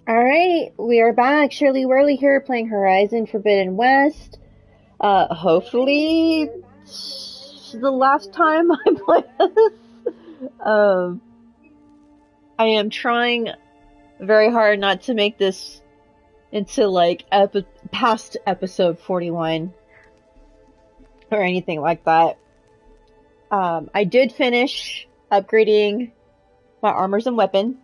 Alright, we are back. Shirley Worley here playing Horizon Forbidden West. Hopefully it's the last time I play this. Um, I am trying very hard not to make this into like past episode 41 or anything like that. I did finish upgrading my armors and weapon.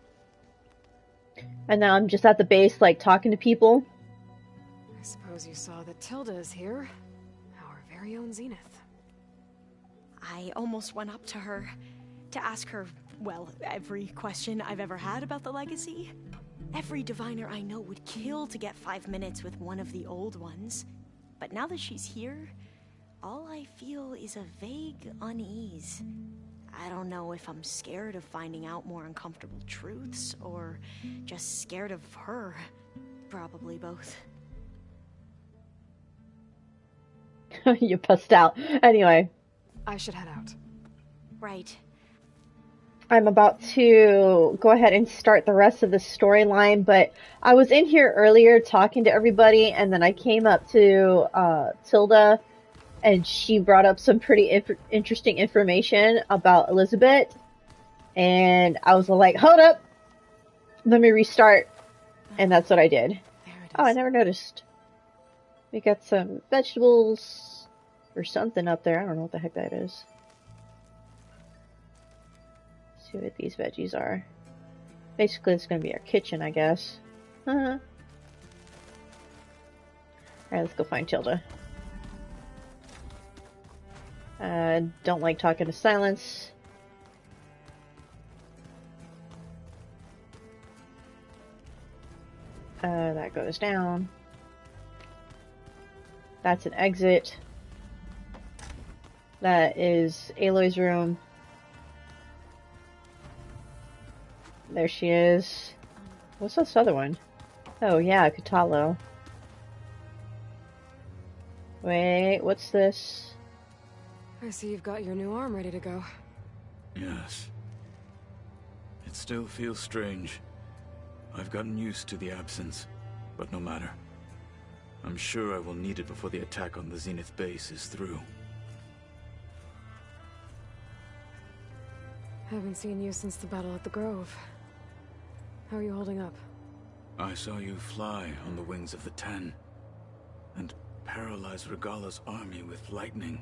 And now I'm just at the base, like, talking to people. I suppose you saw that Tilda is here. Our very own Zenith. I almost went up to her to ask her, well, every question I've ever had about the legacy. Every diviner I know would kill to get 5 minutes with one of the old ones. But now that she's here, all I feel is a vague unease. I don't know if I'm scared of finding out more uncomfortable truths, or just scared of her. Probably both. You passed out. Anyway. I should head out. Right. I'm about to go ahead and start the rest of the storyline, but I was in here earlier talking to everybody, and then I came up to Tilda, and she brought up some pretty interesting information about Elizabeth. And I was like, hold up! Let me restart. And that's what I did. Oh, I never noticed. We got some vegetables or something up there. I don't know what the heck that is. Let's see what these veggies are. Basically, it's going to be our kitchen, I guess. Alright, let's go find Tilda. Don't like talking to silence. That goes down. That's an exit. That is Aloy's room. There she is. What's this other one? Oh yeah, Kotallo. Wait, what's this? I see you've got your new arm ready to go. Yes. It still feels strange. I've gotten used to the absence, but no matter. I'm sure I will need it before the attack on the Zenith base is through. Haven't seen you since the battle at the Grove. How are you holding up? I saw you fly on the wings of the Ten, and paralyze Regalla's army with lightning.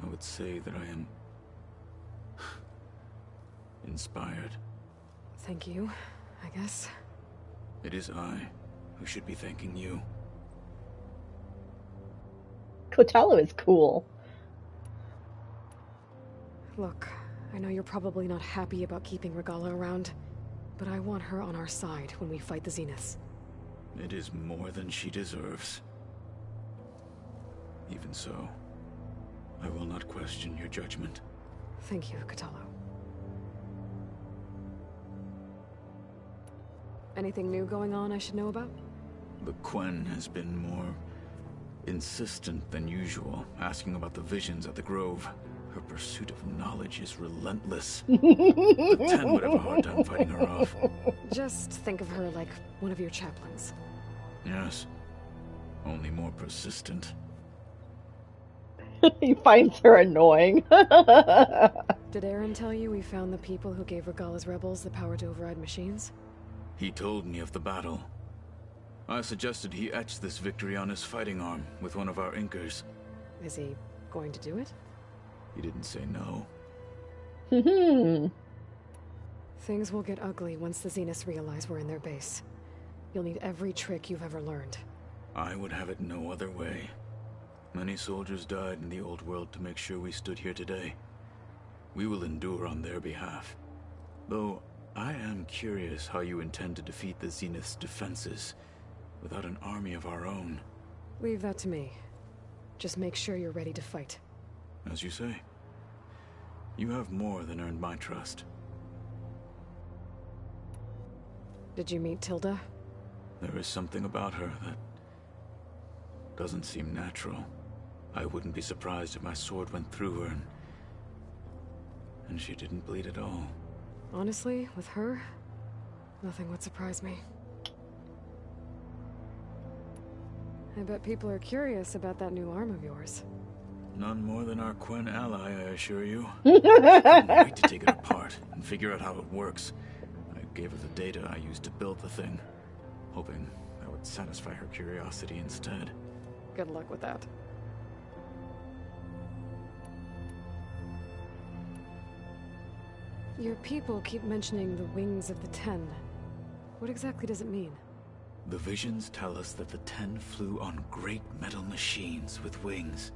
I would say that I am inspired. Thank you, I guess. It is I who should be thanking you. Kotallo is cool. Look, I know you're probably not happy about keeping Regalla around, but I want her on our side when we fight the Zeniths. It is more than she deserves. Even so, I will not question your judgment. Thank you, Kotallo. Anything new going on I should know about? The Quen has been more insistent than usual, asking about the visions at the Grove. Her pursuit of knowledge is relentless. The Ten would have a hard time fighting her off. Just think of her like one of your chaplains. Yes, only more persistent. He finds her annoying. Did Aaron tell you we found the people who gave Regalla's rebels the power to override machines? He told me of the battle. I suggested he etch this victory on his fighting arm with one of our Inkers. Is he going to do it? He didn't say no. Things will get ugly once the Zeniths realize we're in their base. You'll need every trick you've ever learned. I would have it no other way. Many soldiers died in the old world to make sure we stood here today. We will endure on their behalf. Though, I am curious how you intend to defeat the Zenith's defenses without an army of our own. Leave that to me. Just make sure you're ready to fight. As you say. You have more than earned my trust. Did you meet Tilda? There is something about her that doesn't seem natural. I wouldn't be surprised if my sword went through her and she didn't bleed at all. Honestly, with her, nothing would surprise me. I bet people are curious about that new arm of yours. None more than our Quen ally, I assure you. She couldn't wait to take it apart and figure out how it works. I gave her the data I used to build the thing, hoping that would satisfy her curiosity instead. Good luck with that. Your people keep mentioning the wings of the Ten. What exactly does it mean? The visions tell us that the Ten flew on great metal machines with wings,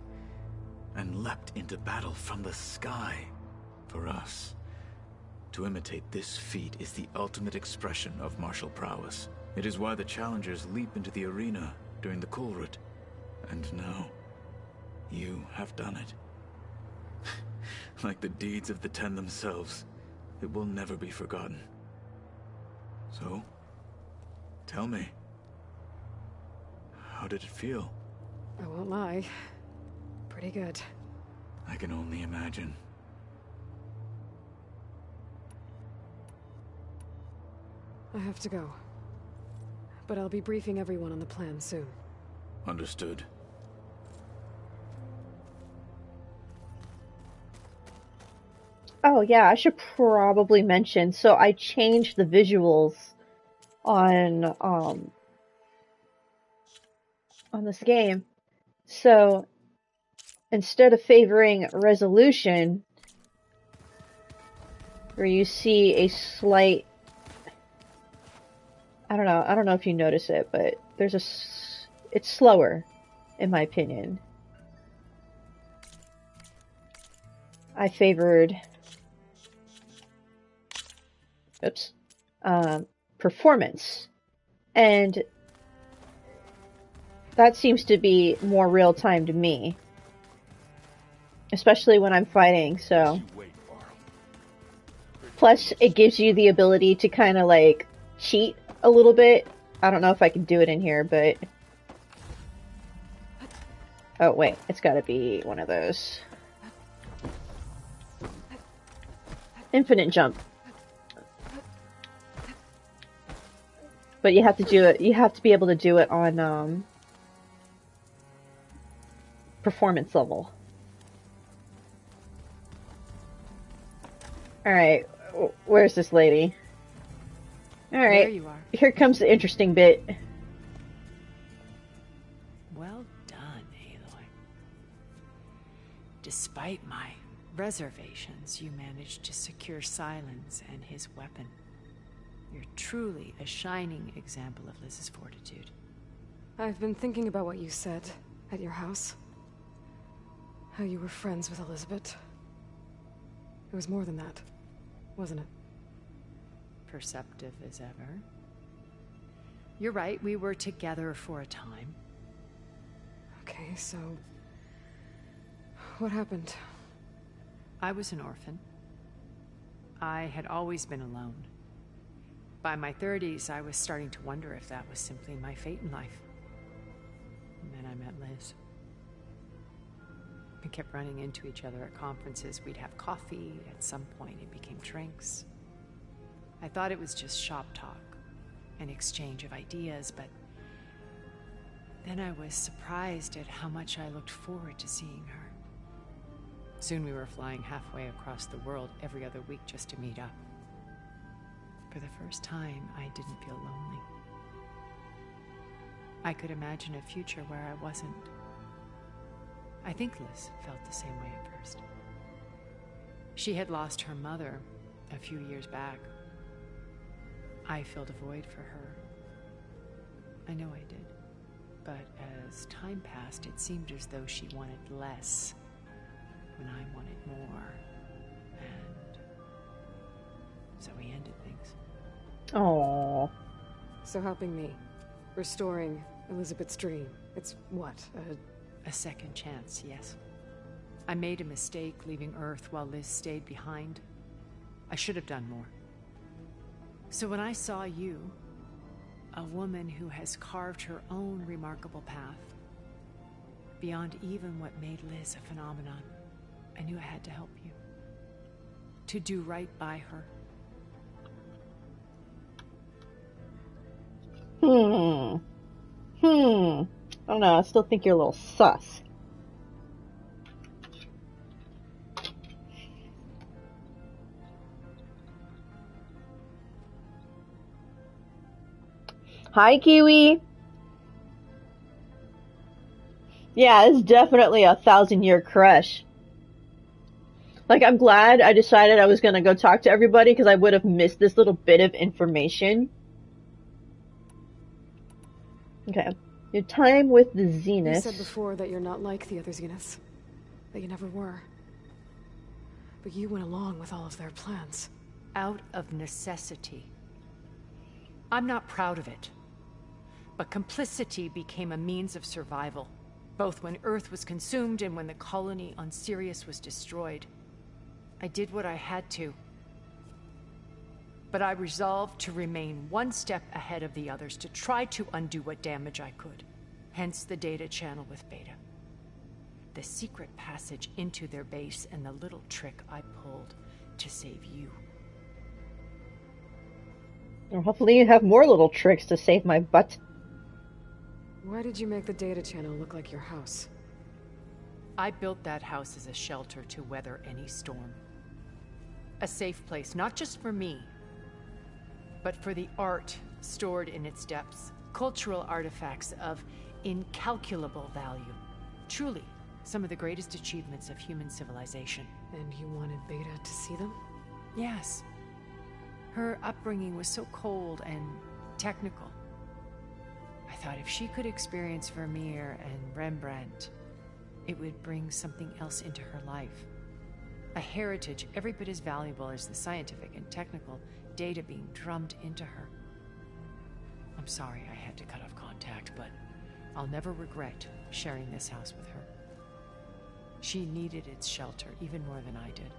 and leapt into battle from the sky. For us, to imitate this feat is the ultimate expression of martial prowess. It is why the challengers leap into the arena during the Kulrut. And now, you have done it. Like the deeds of the Ten themselves, it will never be forgotten. So, tell me, how did it feel? I won't lie. Pretty good. I can only imagine. I have to go. But I'll be briefing everyone on the plan soon. Understood. Oh yeah, I should probably mention. So I changed the visuals on this game. So instead of favoring resolution, where you see a slight, I don't know if you notice it, but it's slower, in my opinion. I favored, performance, and that seems to be more real time to me, especially when I'm fighting. So, plus it gives you the ability to kind of like cheat a little bit. I don't know if I can do it in here, but oh wait, it's got to be one of those. Infinite jump. But you have to do it, you have to be able to do it on performance level. Alright, where's this lady? Alright, There you are. Here comes the interesting bit. Well done, Aloy. Despite my reservations, you managed to secure Silence and his weapon. You're truly a shining example of Liz's fortitude. I've been thinking about what you said at your house. How you were friends with Elizabeth. It was more than that, wasn't it? Perceptive as ever. You're right, we were together for a time. Okay, so what happened? I was an orphan. I had always been alone. By my 30s, I was starting to wonder if that was simply my fate in life. And then I met Liz. We kept running into each other at conferences. We'd have coffee. At some point, it became drinks. I thought it was just shop talk, an exchange of ideas, but then I was surprised at how much I looked forward to seeing her. Soon we were flying halfway across the world every other week just to meet up. For the first time, I didn't feel lonely. I could imagine a future where I wasn't. I think Liz felt the same way at first. She had lost her mother a few years back. I filled a void for her. I know I did. But as time passed, it seemed as though she wanted less when I wanted more. And so we ended things. Aww. So helping me, restoring Elizabeth's dream. It's what? A second chance, yes. I made a mistake leaving Earth while Liz stayed behind. I should have done more. So when I saw you, a woman who has carved her own remarkable path, beyond even what made Liz a phenomenon, I knew I had to help you. To do right by her. don't know, I still think you're a little sus. Hi, Kiwi. Yeah, it's definitely a 1,000-year crush. Like, I'm glad I decided I was gonna go talk to everybody because I would have missed this little bit of information. Okay. Your time with the Zenith. You said before that you're not like the other Zeniths. That you never were. But you went along with all of their plans. Out of necessity. I'm not proud of it. But complicity became a means of survival, both when Earth was consumed and when the colony on Sirius was destroyed. I did what I had to. But I resolved to remain one step ahead of the others, to try to undo what damage I could. Hence the data channel with Beta. The secret passage into their base and the little trick I pulled to save you. Well, hopefully you have more little tricks to save my butt. Why did you make the data channel look like your house? I built that house as a shelter to weather any storm. A safe place, not just for me, but for the art stored in its depths. Cultural artifacts of incalculable value. Truly, some of the greatest achievements of human civilization. And you wanted Beta to see them? Yes. Her upbringing was so cold and technical. I thought if she could experience Vermeer and Rembrandt, it would bring something else into her life. A heritage every bit as valuable as the scientific and technical data being drummed into her. I'm sorry I had to cut off contact, but I'll never regret sharing this house with her. She needed its shelter even more than I did.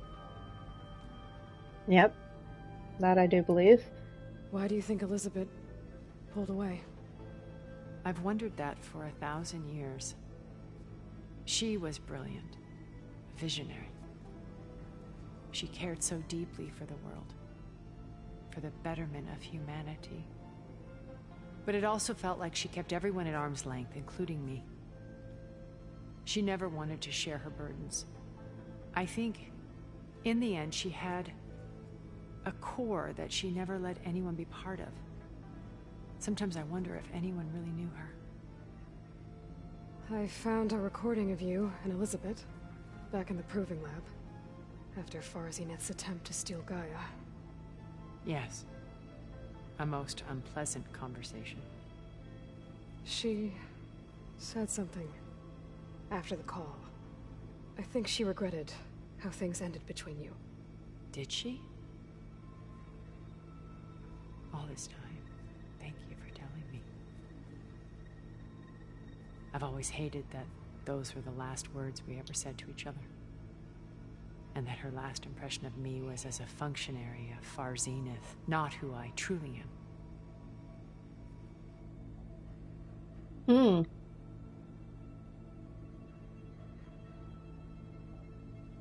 Yep. That I do believe. Why do you think Elizabeth pulled away? I've wondered that for 1,000 years. She was brilliant, visionary. She cared so deeply for the world, for the betterment of humanity. But it also felt like she kept everyone at arm's length, including me. She never wanted to share her burdens. I think, in the end, she had a core that she never let anyone be part of. Sometimes I wonder if anyone really knew her. I found a recording of you and Elizabeth back in the Proving Lab after Far Zenith's attempt to steal Gaia. Yes. A most unpleasant conversation. She said something after the call. I think she regretted how things ended between you. Did she? All this time, thank you for telling me. I've always hated that those were the last words we ever said to each other. And that her last impression of me was as a functionary of Far Zenith, not who I truly am.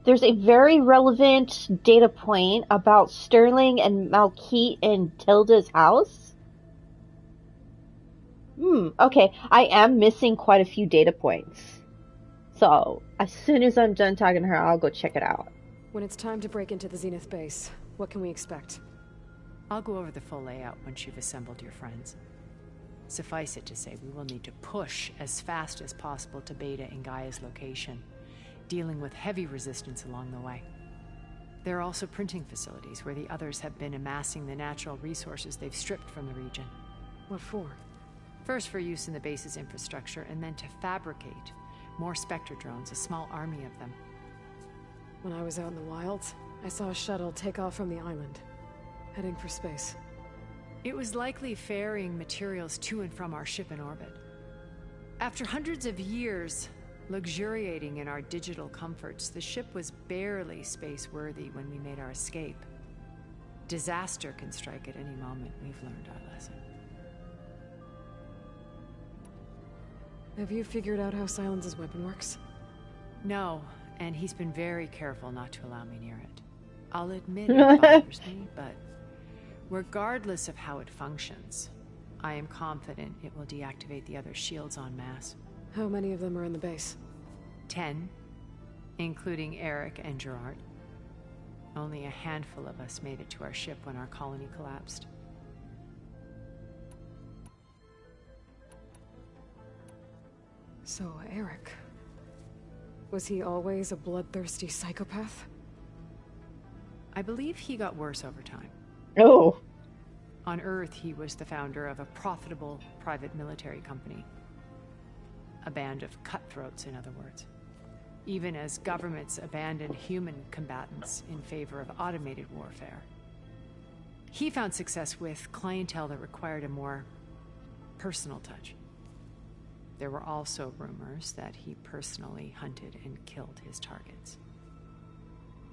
There's a very relevant data point about Sterling and Malkeet and Tilda's house. Okay. I am missing quite a few data points. So, as soon as I'm done talking to her, I'll go check it out. When it's time to break into the Zenith base, what can we expect? I'll go over the full layout once you've assembled your friends. Suffice it to say, we will need to push as fast as possible to Beta and Gaia's location, dealing with heavy resistance along the way. There are also printing facilities where the others have been amassing the natural resources they've stripped from the region. What for? First for use in the base's infrastructure, and then to fabricate more Spectre drones, a small army of them. When I was out in the wilds, I saw a shuttle take off from the island, heading for space. It was likely ferrying materials to and from our ship in orbit. After hundreds of years luxuriating in our digital comforts, the ship was barely space-worthy when we made our escape. Disaster can strike at any moment. We've learned our lesson. Have you figured out how Silence's weapon works? No, and he's been very careful not to allow me near it. I'll admit it bothers me, but regardless of how it functions, I am confident it will deactivate the other shields en masse. How many of them are in the base? 10, including Eric and Gerard. Only a handful of us made it to our ship when our colony collapsed. So, Eric... was he always a bloodthirsty psychopath? I believe he got worse over time. Oh. On Earth, he was the founder of a profitable private military company. A band of cutthroats, in other words. Even as governments abandoned human combatants in favor of automated warfare. He found success with clientele that required a more personal touch. There were also rumors that he personally hunted and killed his targets.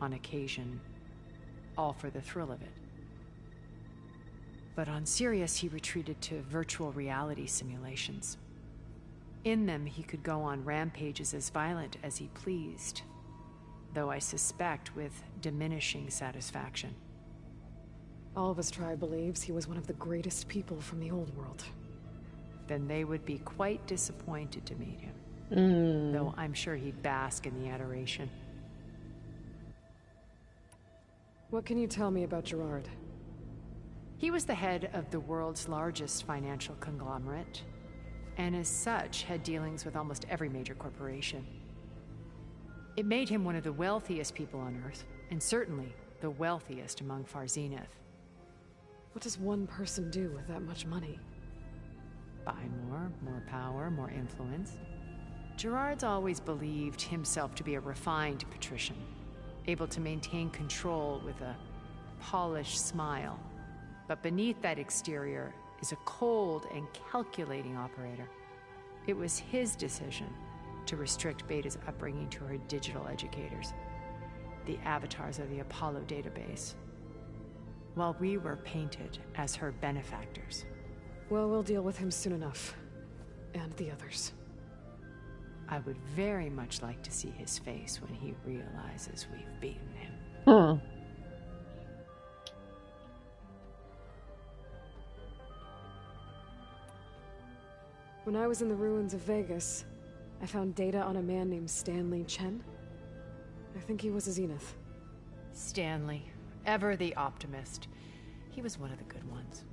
On occasion, all for the thrill of it. But on Sirius, he retreated to virtual reality simulations. In them, he could go on rampages as violent as he pleased, though I suspect with diminishing satisfaction. All of his tribe believes he was one of the greatest people from the old world. Then they would be quite disappointed to meet him. Though I'm sure he'd bask in the adoration. What can you tell me about Gerard? He was the head of the world's largest financial conglomerate, and as such had dealings with almost every major corporation. It made him one of the wealthiest people on Earth, and certainly the wealthiest among Far Zenith. What does one person do with that much money? Buy more power, more influence. Gerard's always believed himself to be a refined patrician, able to maintain control with a polished smile. But beneath that exterior is a cold and calculating operator. It was his decision to restrict Beta's upbringing to her digital educators, the avatars of the Apollo database, while we were painted as her benefactors. Well, we'll deal with him soon enough. And the others. I would very much like to see his face when he realizes we've beaten him. When I was in the ruins of Vegas, I found data on a man named Stanley Chen. I think he was a Zenith. Stanley, ever the optimist. He was one of the good ones.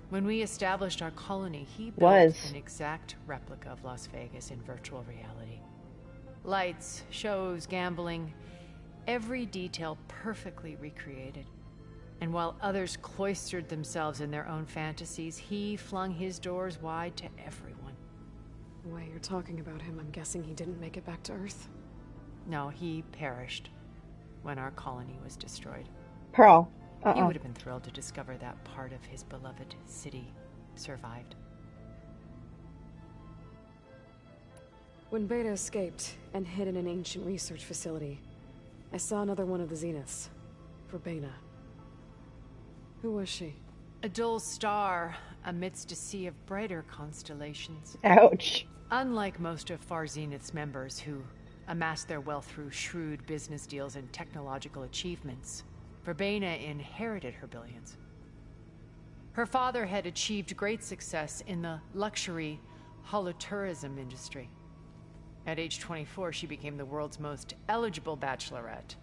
When we established our colony, he built an exact replica of Las Vegas in virtual reality. Lights, shows, gambling, every detail perfectly recreated. And while others cloistered themselves in their own fantasies, he flung his doors wide to everyone. The way you're talking about him, I'm guessing he didn't make it back to Earth? No, he perished when our colony was destroyed. Pearl. He would have been thrilled to discover that part of his beloved city survived. When Beta escaped and hid in an ancient research facility, I saw another one of the Zeniths, Verbena. Who was she? A dull star amidst a sea of brighter constellations. Ouch. Unlike most of Far Zenith's members who amassed their wealth through shrewd business deals and technological achievements, Verbena inherited her billions. Her father had achieved great success in the luxury holotourism industry. At age 24, she became the world's most eligible bachelorette,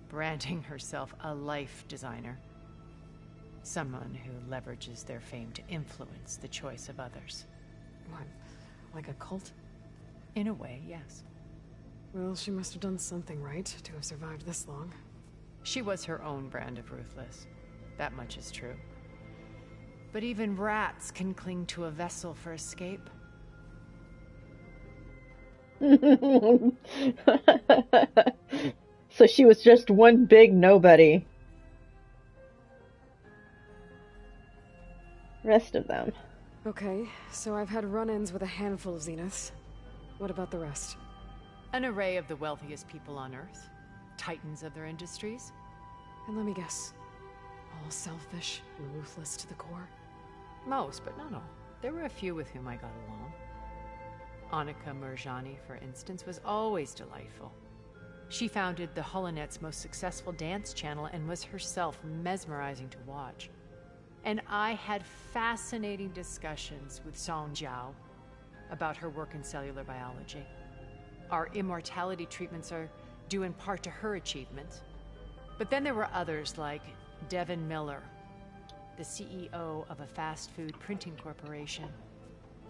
branding herself a life designer. Someone who leverages their fame to influence the choice of others. What, like a cult? In a way, yes. Well, she must have done something right to have survived this long. She was her own brand of ruthless. That much is true. But even rats can cling to a vessel for escape. So she was just one big nobody. Rest of them. Okay, so I've had run-ins with a handful of Zeniths. What about the rest? An array of the wealthiest people on Earth. Titans of their industries. And let me guess. All selfish and ruthless to the core? Most, but not all. There were a few with whom I got along. Annika Murjani, for instance, was always delightful. She founded the Holonet's most successful dance channel and was herself mesmerizing to watch. And I had fascinating discussions with Song Jiao, about her work in cellular biology. Our immortality treatments are due in part to her achievements. But then there were others like Devin Miller, the CEO of a fast food printing corporation.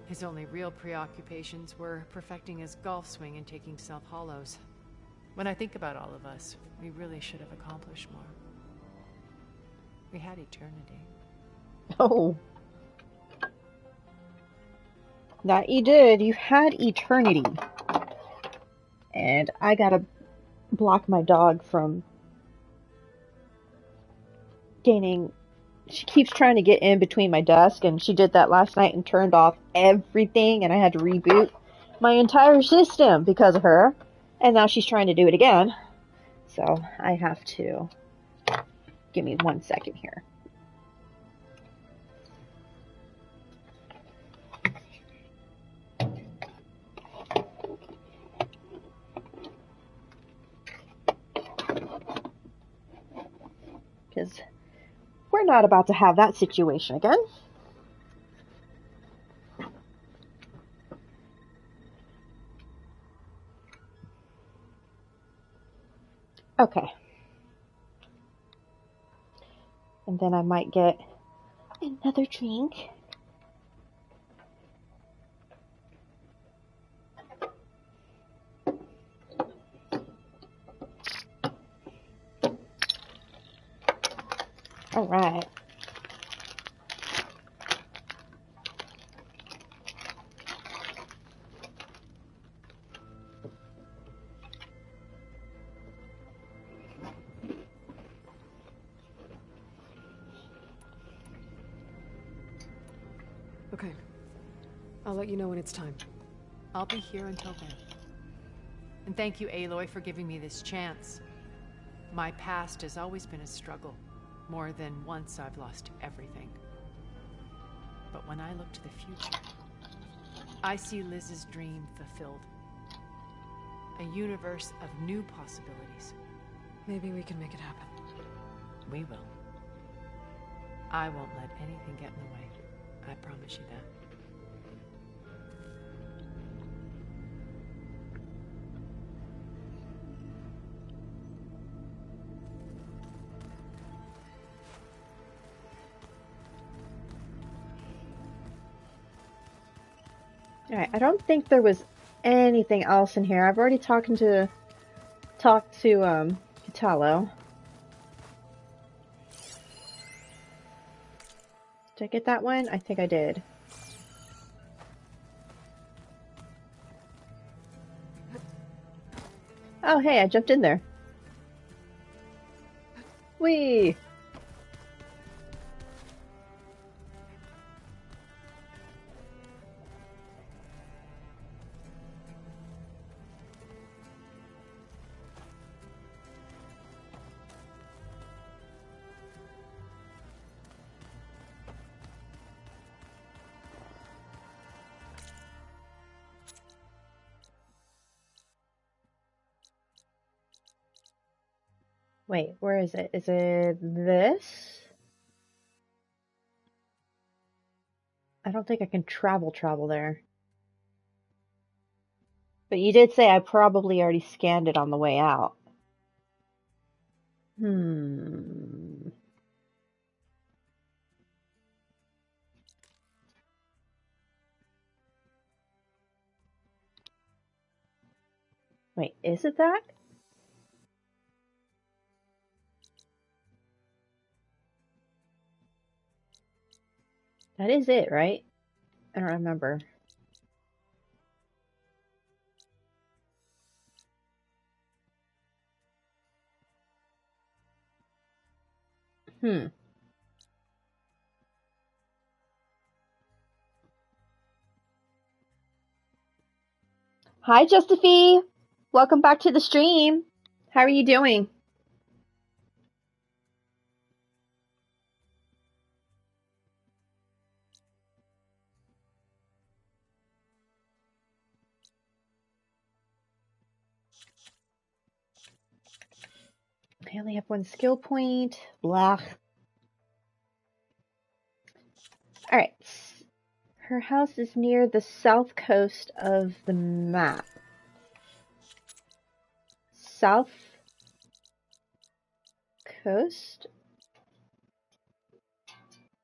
His only real preoccupations were perfecting his golf swing and taking self-hollows. When I think about all of us, we really should have accomplished more. We had eternity. Oh. That you did. You had eternity. And I gotta block my dog from gaining... She keeps trying to get in between my desk, and she did that last night and turned off everything, and I had to reboot my entire system because of her. And now she's trying to do it again. So I have to... Give me 1 second here. Because we're not about to have that situation again. Okay. And then I might get another drink. All right. Okay. I'll let you know when it's time. I'll be here until then. And thank you, Aloy, for giving me this chance. My past has always been a struggle. More than once I've lost everything. But when I look to the future, I see Liz's dream fulfilled. A universe of new possibilities. Maybe we can make it happen. We will. I won't let anything get in the way. I promise you that. Alright, I don't think there was anything else in here. I've already talked to Kitalo. Did I get that one? I think I did. Oh, hey, I jumped in there. Whee! Wait, where is it? Is it this? I don't think I can travel there. But you did say I probably already scanned it on the way out. Wait, is it that? That is it, right? I don't remember. Hi, Justify! Welcome back to the stream. How are you doing? I only have one skill point. Blah. Alright. Her house is near the south coast of the map. South coast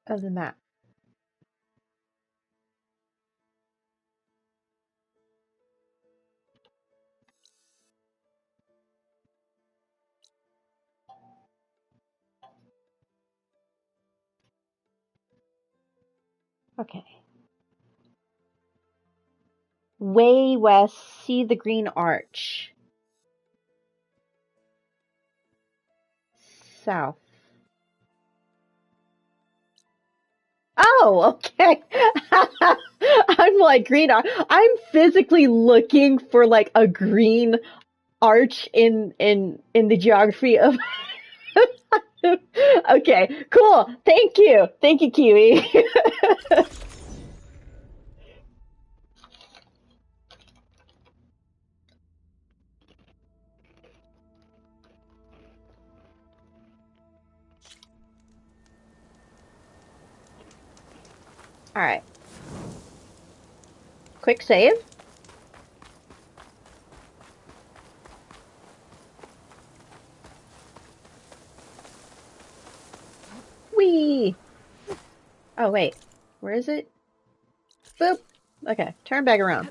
of the map. Okay. Way west, see the green arch. South. Oh, okay. I'm like green arch. I'm physically looking for like a green arch in the geography of Okay, cool. Thank you. Thank you, Kiwi. All right. Quick save. Whee! Oh, wait. Where is it? Boop. Okay, turn back around.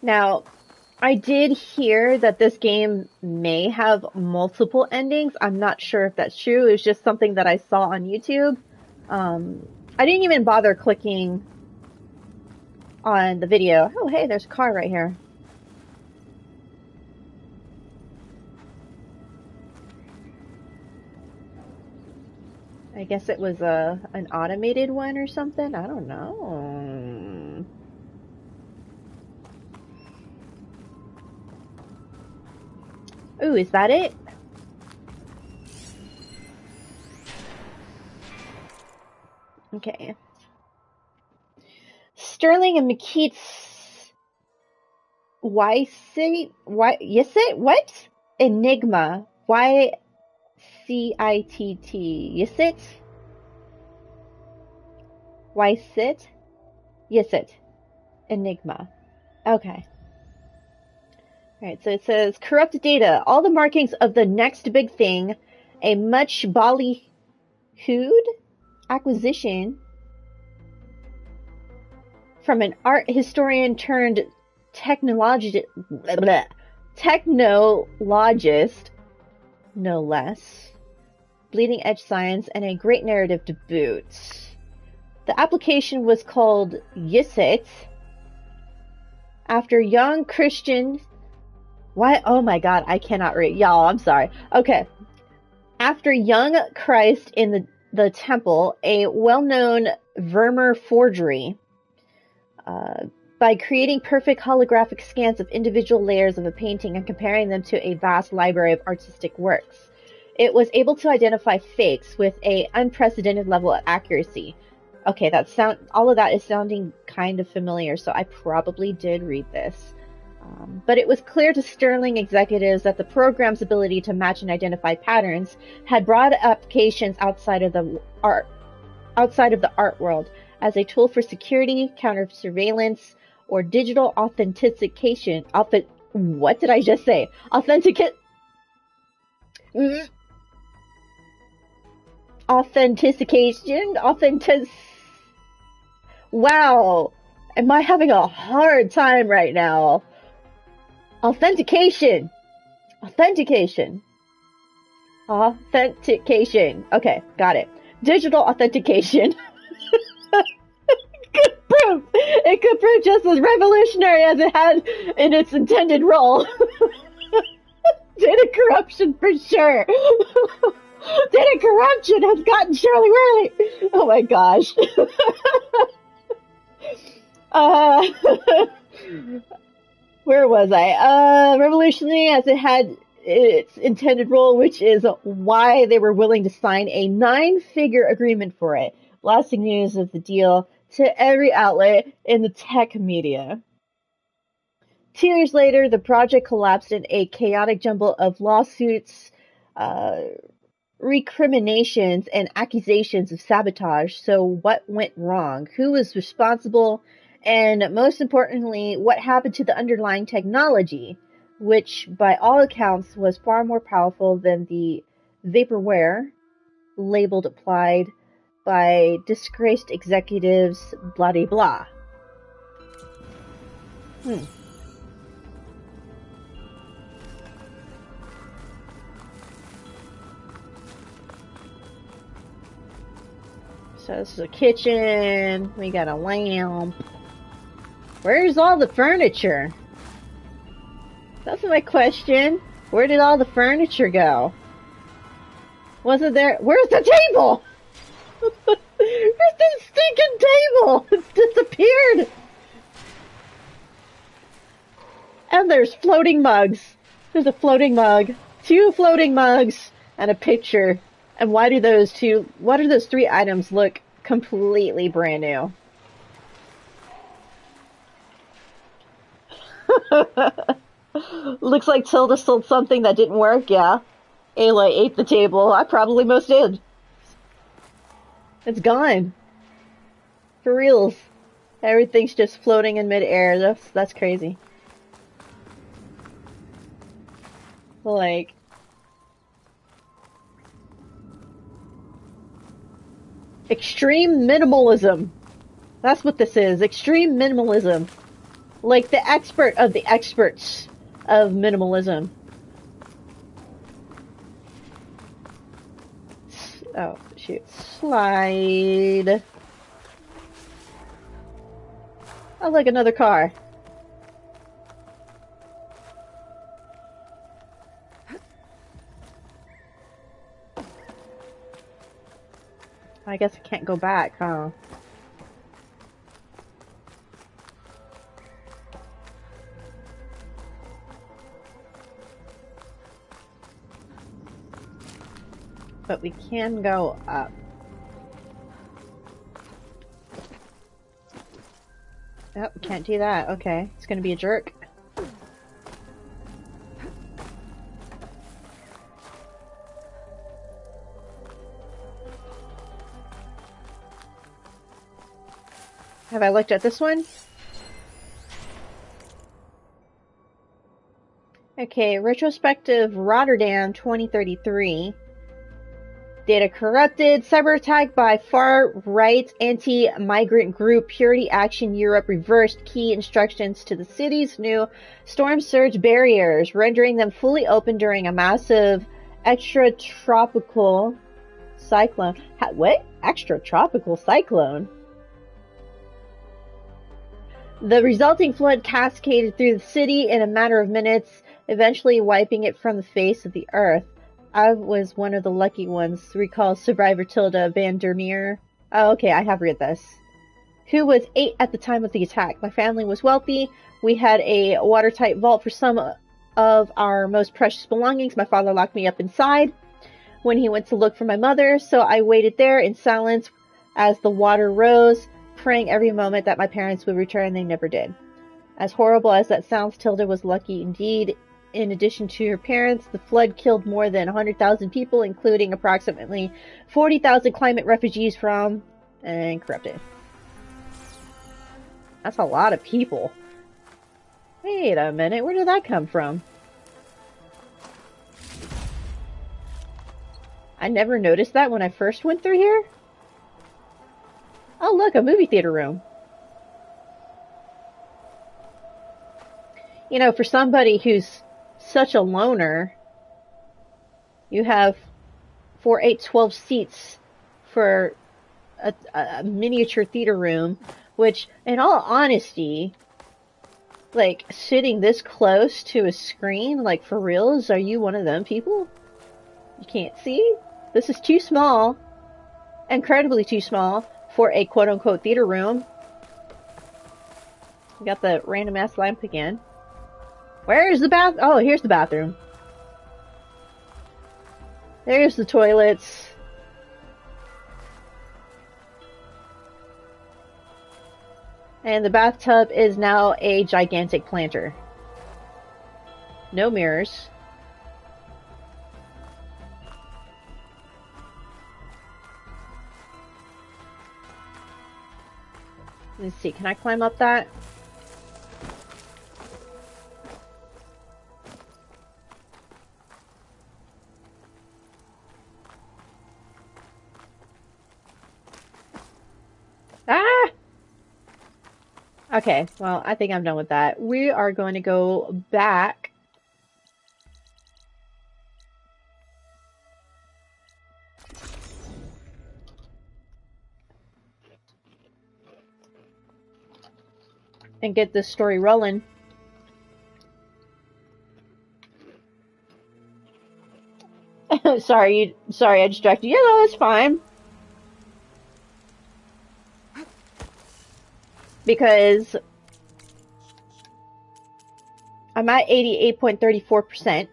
Now, I did hear that this game may have multiple endings. I'm not sure if that's true. It's just something that I saw on YouTube. I didn't even bother clicking on the video. Oh, hey, there's a car right here. I guess it was an automated one or something. I don't know. Ooh, is that it? Okay. Sterling and McKeith's Ysit? What? Enigma. Y-C-I-T-T. Ysit? Ysit? Ysit. Enigma. Okay. Alright, so it says, corrupt data. All the markings of the next big thing. A much ballyhooed acquisition from an art historian turned technologist, no less. Bleeding edge science and a great narrative to boot. The application was called Ysit after young Christian. Why? Oh my god, I cannot read. Y'all, I'm sorry. Okay. After young Christ in the temple, a well-known Vermeer forgery, by creating perfect holographic scans of individual layers of a painting and comparing them to a vast library of artistic works. It was able to identify fakes with an unprecedented level of accuracy. Okay, all of that is sounding kind of familiar, so I probably did read this. But it was clear to Sterling executives that the program's ability to match and identify patterns had broad applications outside of the art world as a tool for security, counter surveillance, or digital authentication. What did I just say? Authentication? Wow. Am I having a hard time right now? Authentication. Okay, got it. Digital authentication. It could prove just as revolutionary as it had in its intended role. Data corruption for sure. Data corruption has gotten Shirley Worley. Oh my gosh. Where was I? Revolutionary as it had its intended role, which is why they were willing to sign a 9-figure agreement for it, blasting news of the deal to every outlet in the tech media. 2 years later, the project collapsed in a chaotic jumble of lawsuits, recriminations, and accusations of sabotage. So what went wrong? Who was responsible? And most importantly, what happened to the underlying technology, which by all accounts was far more powerful than the vaporware labeled applied by disgraced executives, blah de blah. So this is a kitchen, we got a lamp. Where's all the furniture? That's my question. Where did all the furniture go? Wasn't there? Where's the table? Where's the stinking table? It's disappeared. And there's floating mugs. There's a floating mug, 2 floating mugs, and a picture. And why do those 3 items look completely brand new? Looks like Tilda sold something that didn't work, yeah. Ayla ate the table. I probably most did. It's gone. For reals. Everything's just floating in midair. That's crazy. Like... extreme minimalism. That's what this is. Extreme minimalism. Like the expert of the experts of minimalism. Oh, shoot. Slide. Oh, look, another car. I guess I can't go back, huh? But we can go up. Oh, can't do that. Okay, it's gonna be a jerk. Have I looked at this one? Okay, retrospective Rotterdam 2033. Data corrupted. Cyber attack by far-right anti-migrant group Purity Action Europe reversed key instructions to the city's new storm surge barriers, rendering them fully open during a massive extratropical cyclone. What? Extratropical cyclone? The resulting flood cascaded through the city in a matter of minutes, eventually wiping it from the face of the earth. I was one of the lucky ones, recalls survivor Tilda van der Meer. Oh, okay, I have read this. Who was 8 at the time of the attack. My family was wealthy. We had a watertight vault for some of our most precious belongings. My father locked me up inside when he went to look for my mother, so I waited there in silence as the water rose, praying every moment that my parents would return. They never did. As horrible as that sounds, Tilda was lucky indeed. In addition to her parents, the flood killed more than 100,000 people, including approximately 40,000 climate refugees from and corrupted. That's a lot of people. Wait a minute, where did that come from? I never noticed that when I first went through here. Oh look, a movie theater room. You know, for somebody who's such a loner, you have 4, 8, 12 seats for a miniature theater room, which, in all honesty, like, sitting this close to a screen, like, for reals, are you one of them people? You can't see? This is too small, incredibly too small, for a quote-unquote theater room. We got the random-ass lamp again. Where's the bath? Oh, here's the bathroom. There's the toilets. And the bathtub is now a gigantic planter. No mirrors. Let's see, can I climb up that? Ah! Okay, well, I think I'm done with that. We are going to go back. And get this story rolling. Sorry, I distracted you. Yeah, no, it's fine. Because I'm at 88.34%,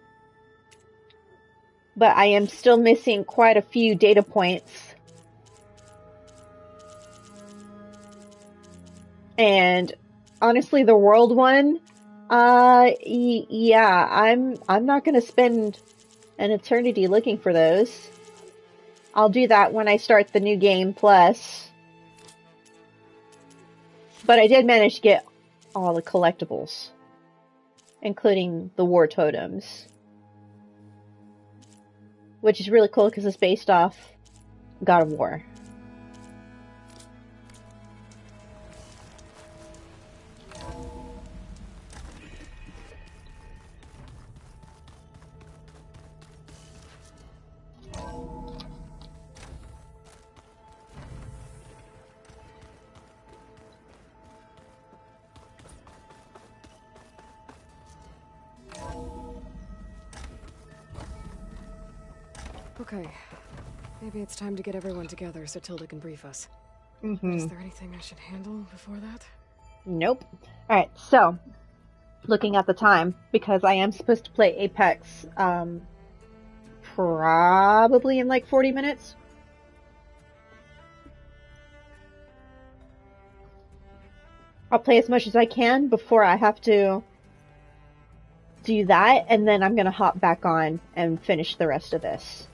but I am still missing quite a few data points. And honestly, the world one, yeah, I'm not gonna spend an eternity looking for those. I'll do that when I start the new game plus. But I did manage to get all the collectibles, including the war totems, which is really cool because it's based off God of War. Okay. Maybe it's time to get everyone together so Tilda can brief us. Mm-hmm. Is there anything I should handle before that? Nope. Alright, so, looking at the time, because I am supposed to play Apex, probably in like 40 minutes. I'll play as much as I can before I have to do that, and then I'm gonna hop back on and finish the rest of this.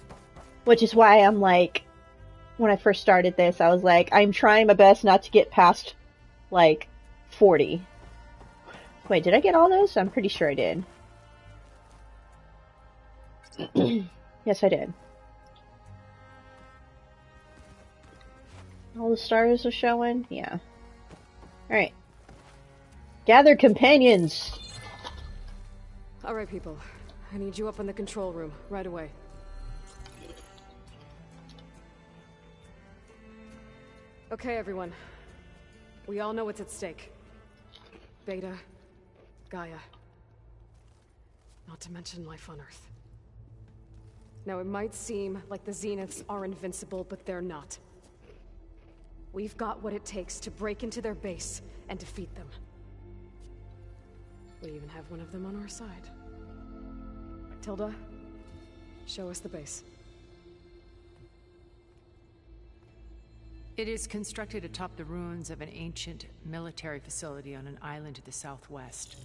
Which is why I'm like, when I first started this, I was like, I'm trying my best not to get past, like, 40. Wait, did I get all those? I'm pretty sure I did. Yes, I did. All the stars are showing? Yeah. Alright. Gather companions! Alright, people. I need you up in the control room, right away. Okay, everyone. We all know what's at stake. Beta, Gaia. Not to mention life on Earth. Now, it might seem like the Zeniths are invincible, but they're not. We've got what it takes to break into their base and defeat them. We even have one of them on our side. Tilda, show us the base. It is constructed atop the ruins of an ancient military facility on an island to the southwest.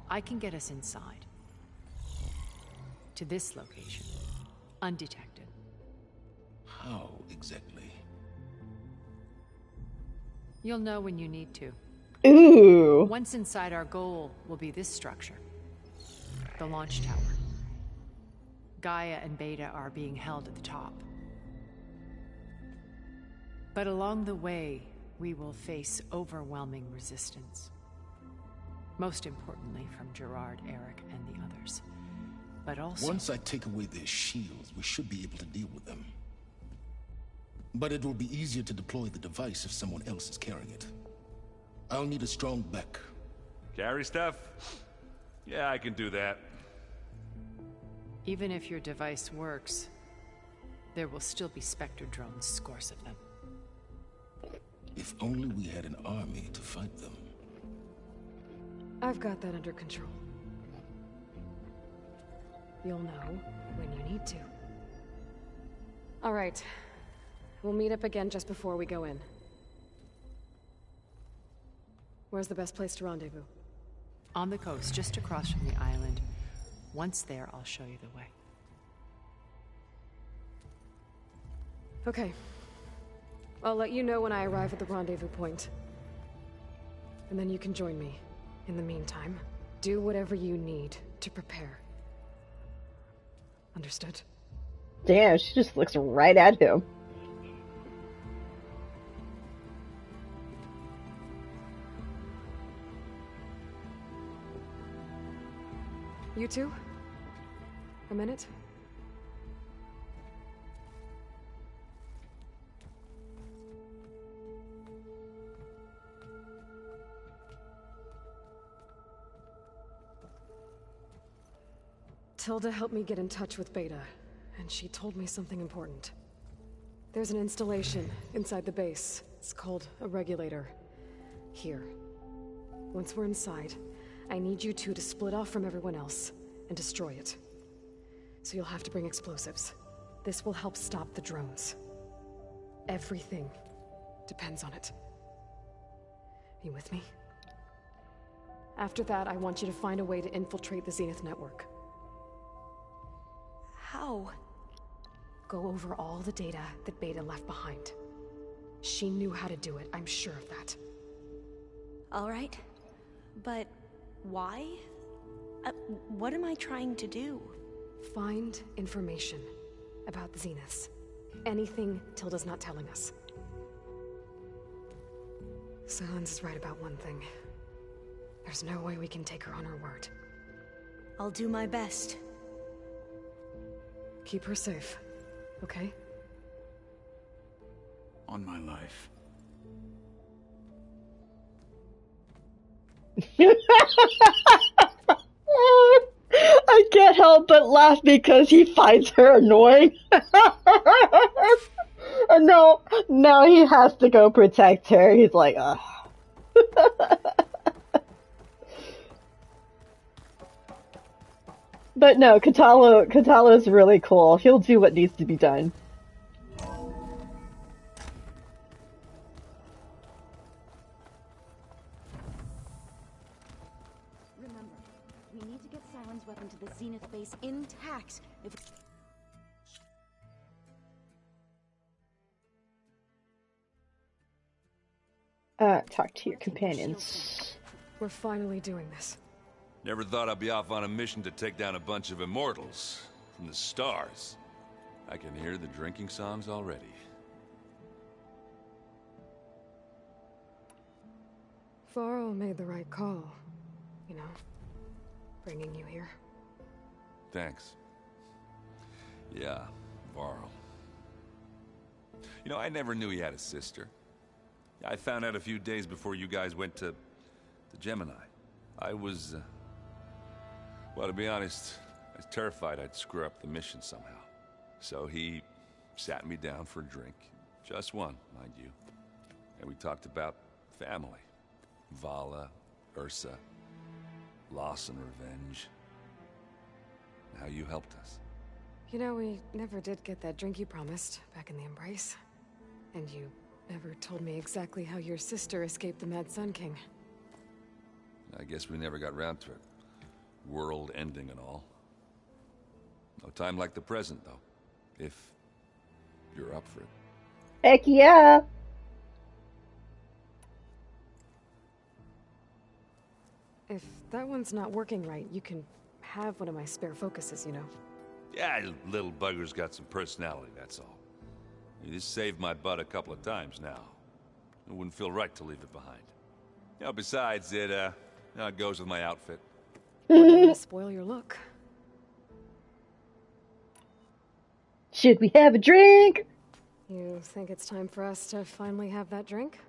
I can get us inside. To this location. Undetected. How exactly? You'll know when you need to. Ooh! Once inside, our goal will be this structure. The launch tower. Gaia and Beta are being held at the top. But along the way, we will face overwhelming resistance. Most importantly from Gerard, Eric, and the others. But also... Once I take away their shields, we should be able to deal with them. But it will be easier to deploy the device if someone else is carrying it. I'll need a strong back. Carry stuff? Yeah, I can do that. Even if your device works, there will still be Spectre drones, scores of them. If only we had an army to fight them. I've got that under control. you'll know when you need to. All right. We'll meet up again just before we go in. Where's the best place to rendezvous? On the coast, just across from the island. Once there, I'll show you the way. Okay. I'll let you know when I arrive at the rendezvous point. And then you can join me. In the meantime, do whatever you need to prepare. Understood? Damn, she just looks right at him. You two? A minute? Tilda helped me get in touch with Beta, and she told me something important. There's an installation inside the base. It's called a regulator. Here. Once we're inside, I need you two to split off from everyone else and destroy it. So you'll have to bring explosives. This will help stop the drones. Everything depends on it. You with me? After that, I want you to find a way to infiltrate the Zenith network. How? Go over all the data that Beta left behind. She knew how to do it, I'm sure of that. All right. But why? What am I trying to do? Find information about the Zeniths. Anything Tilda's not telling us. Silence is right about one thing. There's no way we can take her on her word. I'll do my best. Keep her safe, okay? On my life. I can't help but laugh because he finds her annoying. And now he has to go protect her. He's like, ugh. But no, Katalo's really cool. He'll do what needs to be done. Remember, we need to get Sylens' weapon to the Zenith base intact. Talk to your companions. We're finally doing this. Never thought I'd be off on a mission to take down a bunch of immortals from the stars. I can hear the drinking songs already. Varl made the right call. You know, bringing you here. Thanks. Yeah, Varl. You know, I never knew he had a sister. I found out a few days before you guys went to Gemini. I was, well, to be honest, I was terrified I'd screw up the mission somehow. So he sat me down for a drink. Just one, mind you. And we talked about family. Vala, Ursa, loss and revenge. And how you helped us. You know, we never did get that drink you promised back in the Embrace. And you never told me exactly how your sister escaped the Mad Sun King. I guess we never got round to it. World ending and all. No time like the present, though. If you're up for it. Heck yeah! If that one's not working right, you can have one of my spare focuses, you know. Yeah, little bugger's got some personality, that's all. This saved my butt a couple of times now. It wouldn't feel right to leave it behind. You know, besides, it goes with my outfit. Wouldn't want to spoil your look. Should we have a drink? You think it's time for us to finally have that drink?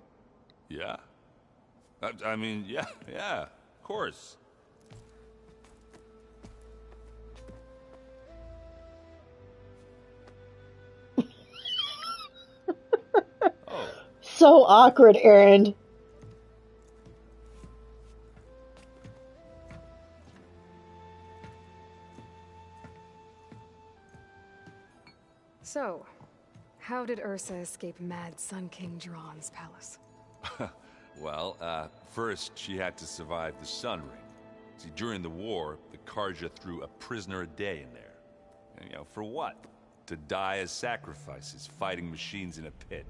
Yeah. I mean, yeah, of course. Oh. So awkward, Aaron. So, how did Ursa escape Mad Sun King Jiran's palace? Well, first she had to survive the Sun Ring. See, during the war, the Carja threw a prisoner a day in there. And, for what? To die as sacrifices, fighting machines in a pit.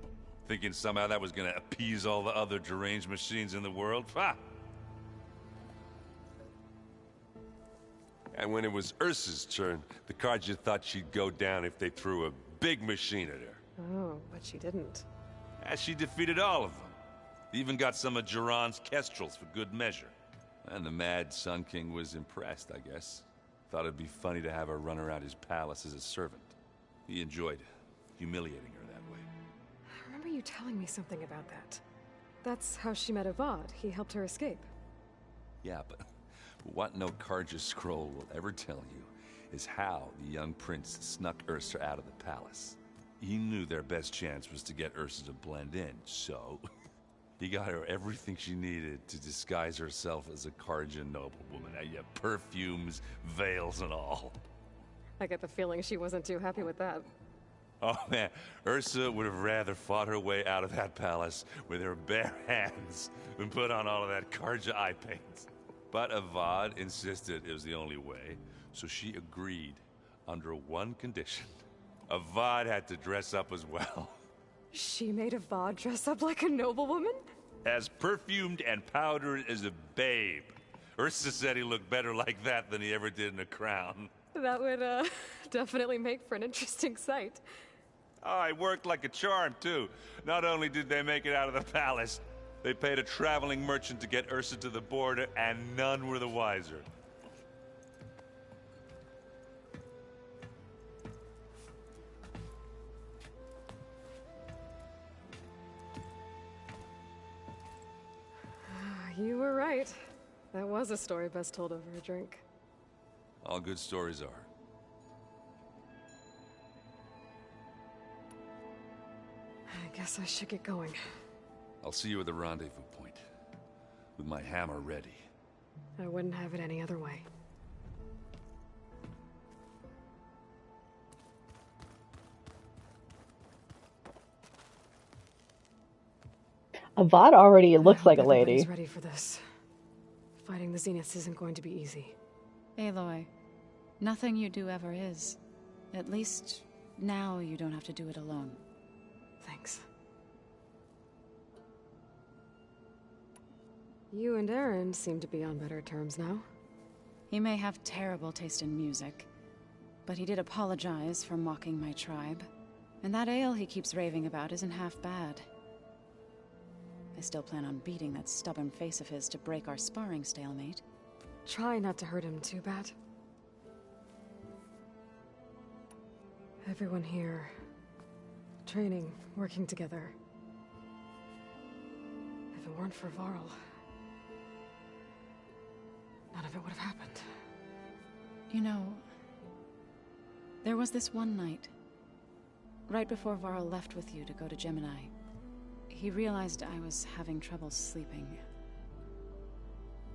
Thinking somehow that was gonna appease all the other deranged machines in the world? Ha! And when it was Ursa's turn, the Carja thought she'd go down if they threw a big machine at her. Oh, but she didn't. And she defeated all of them. Even got some of Jiran's kestrels for good measure. And the Mad Sun King was impressed, I guess. Thought it'd be funny to have her run around his palace as a servant. He enjoyed humiliating her that way. I remember you telling me something about that. That's how she met Avad. He helped her escape. Yeah, but what no Carja scroll will ever tell you is how the young prince snuck Ursa out of the palace. He knew their best chance was to get Ursa to blend in, so he got her everything she needed to disguise herself as a Carja noblewoman. Yeah, perfumes, veils, and all. I get the feeling she wasn't too happy with that. Oh man, Ursa would have rather fought her way out of that palace with her bare hands than put on all of that Carja eye paint. But Avad insisted it was the only way, so she agreed under one condition. Avad had to dress up as well. She made Avad dress up like a noblewoman? As perfumed and powdered as a babe. Ursa said he looked better like that than he ever did in a crown. That would, definitely make for an interesting sight. Oh, it worked like a charm, too. Not only did they make it out of the palace, they paid a traveling merchant to get Ursa to the border, and none were the wiser. You were right. That was a story best told over a drink. All good stories are. I guess I should get going. I'll see you at the rendezvous point, with my hammer ready. I wouldn't have it any other way. Avad already looks like a Everybody's lady. ready for this. Fighting the Zeniths isn't going to be easy. Aloy, nothing you do ever is. At least, now you don't have to do it alone. Thanks. You and Aaron seem to be on better terms now. He may have terrible taste in music, but he did apologize for mocking my tribe. And that ale he keeps raving about isn't half bad. I still plan on beating that stubborn face of his to break our sparring stalemate. Try not to hurt him too bad. Everyone here, training, working together. If it weren't for Varl, none of it would have happened. You know, there was this one night, right before Varl left with you to go to Gemini. He realized I was having trouble sleeping.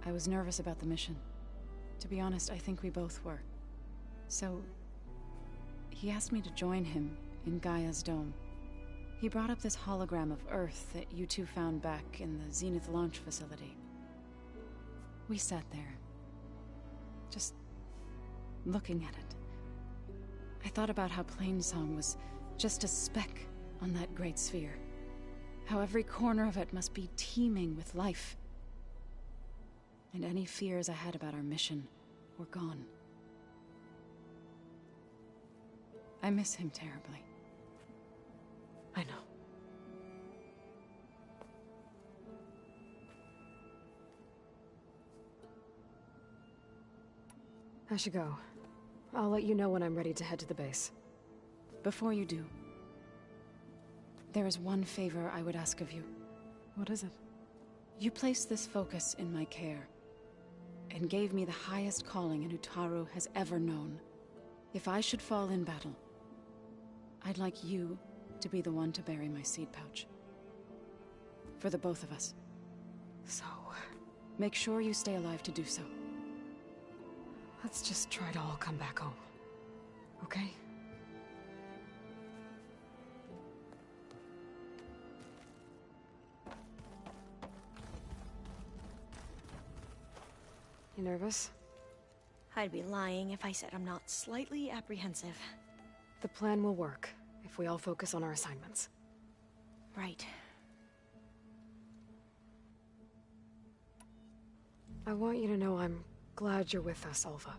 I was nervous about the mission. To be honest, I think we both were. So, he asked me to join him in Gaia's dome. He brought up this hologram of Earth that you two found back in the Zenith launch facility. We sat there, just looking at it. I thought about how Plainsong was just a speck on that great sphere. How every corner of it must be teeming with life. And any fears I had about our mission were gone. I miss him terribly. I know. I should go. I'll let you know when I'm ready to head to the base. Before you do, there is one favor I would ask of you. What is it? You placed this focus in my care, and gave me the highest calling an Utaru has ever known. If I should fall in battle, I'd like you to be the one to bury my seed pouch. For the both of us. So, Make sure you stay alive to do so. let's just try to all come back home. Okay? You nervous? I'd be lying if I said I'm not slightly apprehensive. The plan will work if we all focus on our assignments. Right. I want you to know I'm glad you're with us, Alva.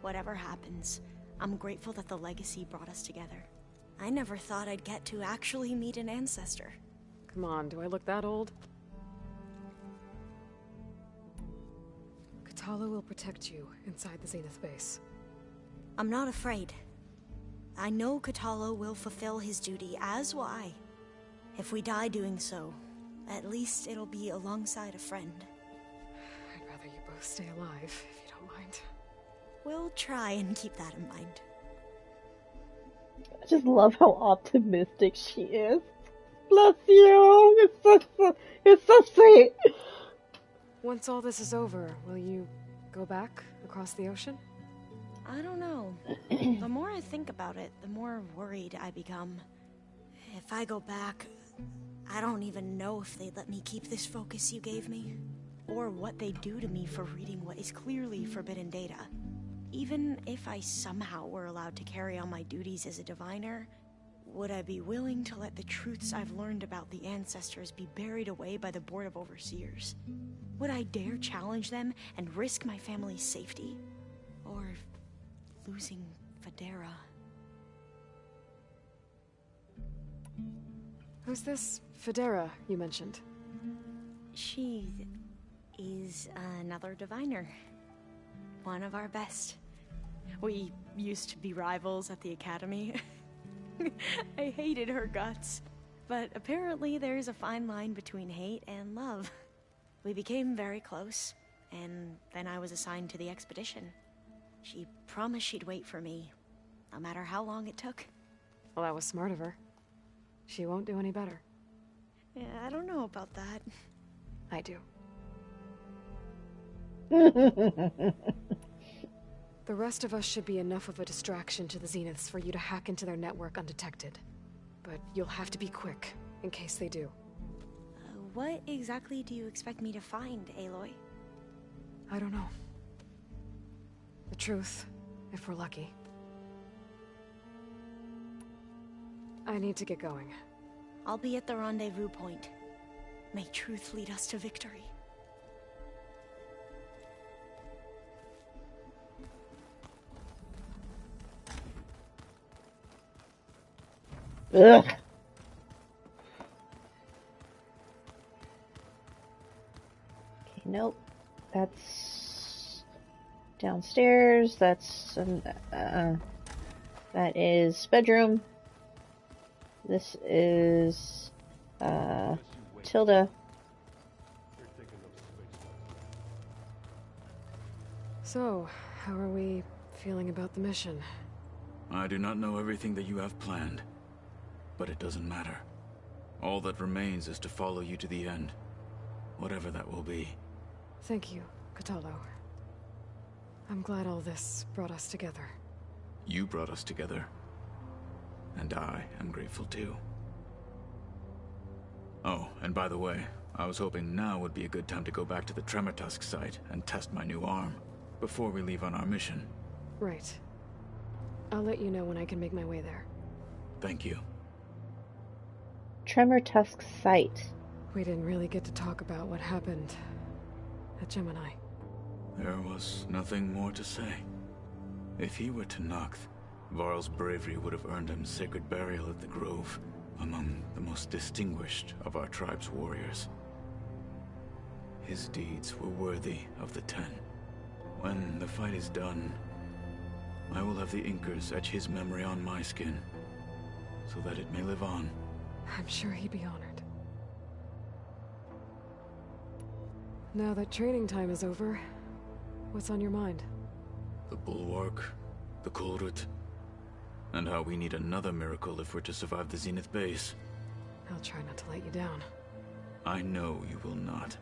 Whatever happens, I'm grateful that the legacy brought us together. I never thought I'd get to actually meet an ancestor. Come on, do I look that old? Kotallo will protect you inside the Zenith base. I'm not afraid. I know Kotallo will fulfill his duty, as will I. If we die doing so, at least it'll be alongside a friend. I'd rather you both stay alive, if you don't mind. We'll try and keep that in mind. I just love how optimistic she is. Bless you! It's so sweet! Once all this is over, will you go back across the ocean? I don't know. The more I think about it, the more worried I become. If I go back, I don't even know if they'd let me keep this focus you gave me, or what they'd do to me for reading what is clearly forbidden data. Even if I somehow were allowed to carry on my duties as a diviner, would I be willing to let the truths I've learned about the ancestors be buried away by the Board of Overseers? Would I dare challenge them and risk my family's safety? Or losing Federa? Who's this Federa you mentioned? She is another diviner. One of our best. We used to be rivals at the academy. I hated her guts. But apparently there's a fine line between hate and love. We became very close, and then I was assigned to the expedition. She promised she'd wait for me, no matter how long it took. Well, that was smart of her. She won't do any better. Yeah, I don't know about that. I do. The rest of us should be enough of a distraction to the Zeniths for you to hack into their network undetected. But you'll have to be quick, in case they do. What exactly do you expect me to find, Aloy? I don't know. The truth, if we're lucky. I need to get going. I'll be at the rendezvous point. May truth lead us to victory. Ugh. Okay, nope. That's downstairs. That's that is bedroom. This is Tilda. So, how are we feeling about the mission? I do not know everything that you have planned, but it doesn't matter. All that remains is to follow you to the end, whatever that will be. Thank you, Kotallo. I'm glad all this brought us together. You brought us together, and I am grateful too. Oh, and by the way, I was hoping now would be a good time to go back to the Tremortusk site and test my new arm, before we leave on our mission. Right. I'll let you know when I can make my way there. Thank you. Tremortusk site. We didn't really get to talk about what happened at Gemini. There was nothing more to say. If he were to Noct, Varl's bravery would have earned him sacred burial at the Grove, among the most distinguished of our tribe's warriors. His deeds were worthy of the Ten. When the fight is done, I will have the Inkers etch his memory on my skin, so that it may live on. I'm sure he'd be honored. Now that training time is over, what's on your mind? The Bulwark, the Kulrut, and how we need another miracle if we're to survive the Zenith base. I'll try not to let you down. I know you will not.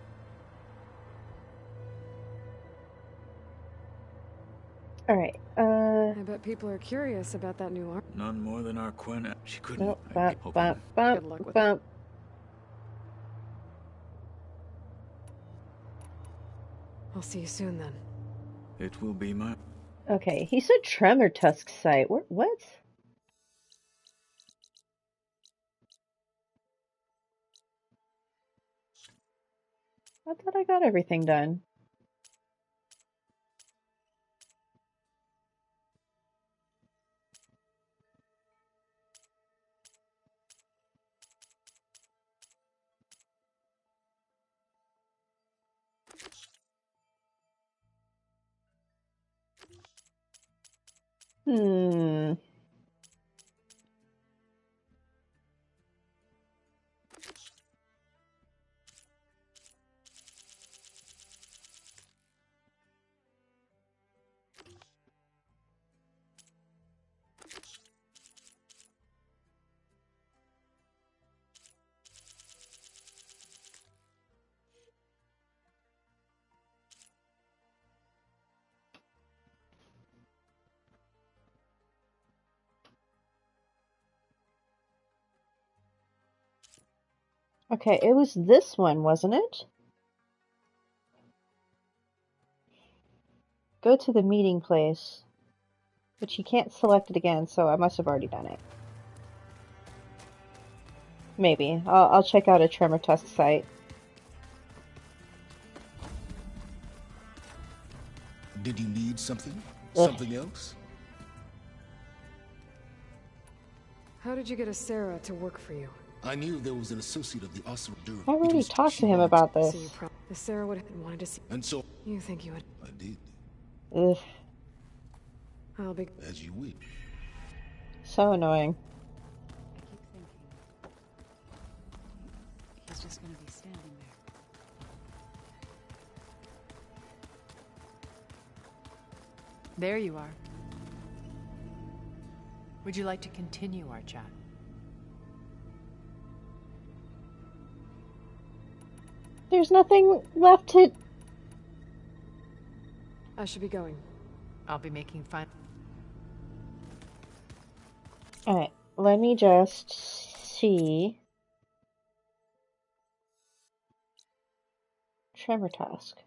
Alright, I bet people are curious about that new arm. None more than our Quen. She couldn't. Nope, I'm bump, hoping- bump, bump, Good luck with bump. I'll see you soon then. It will be my... Okay, he said Tremor Tusk site. What? I thought I got everything done. Hmm. Okay, it was this one, wasn't it? Go to the meeting place. But you can't select it again, so I must have already done it. Maybe. I'll check out a Tremor Tusk site. Did you need something? Ugh. Something else? How did you get Sarah to work for you? I knew there was an associate of the Ossar Durham. I already talked to him about this. So you Sarah would have wanted to see. And so You think you would? I did. Ugh. I'll be. As you wish. So annoying. I keep thinking he's just gonna be standing there. There you are. Would you like to continue our chat? There's nothing left to... I should be going. I'll be making fun. Alright, let me just see... Tremor Tusk.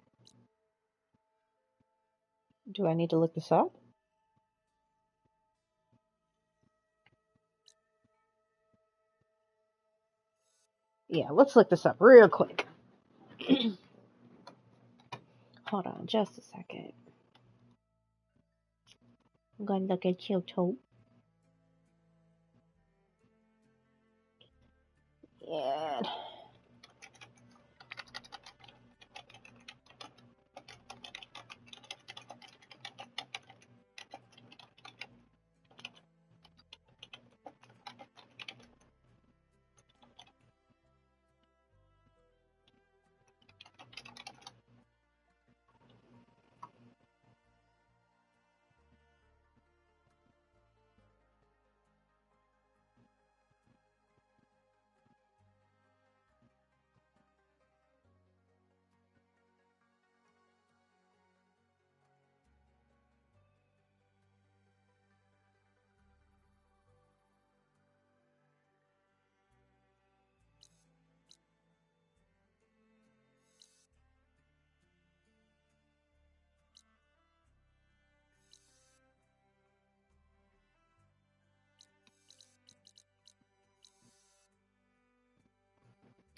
Do I need to look this up? Yeah, let's look this up real quick. Hold on just a second. I'm gonna look at YouTube. Yeah.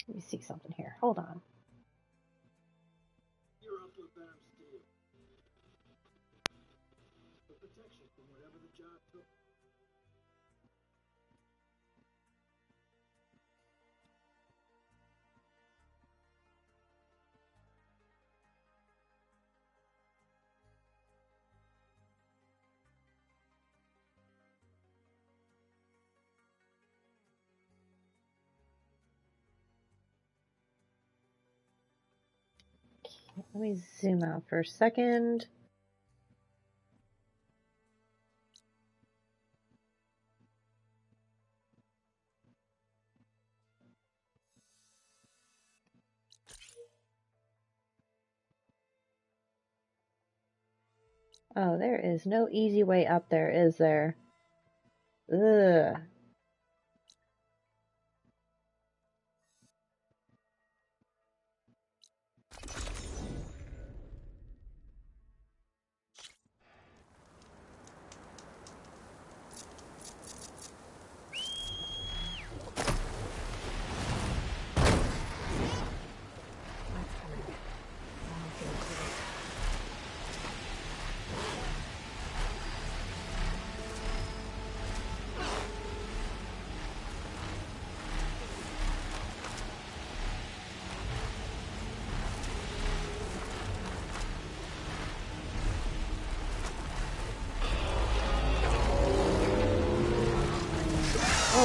Let me see something here. Hold on. You're up with Venom Steel. For protection from whatever the job took. Let me zoom out for a second. Oh, there is no easy way up there, is there? Ugh.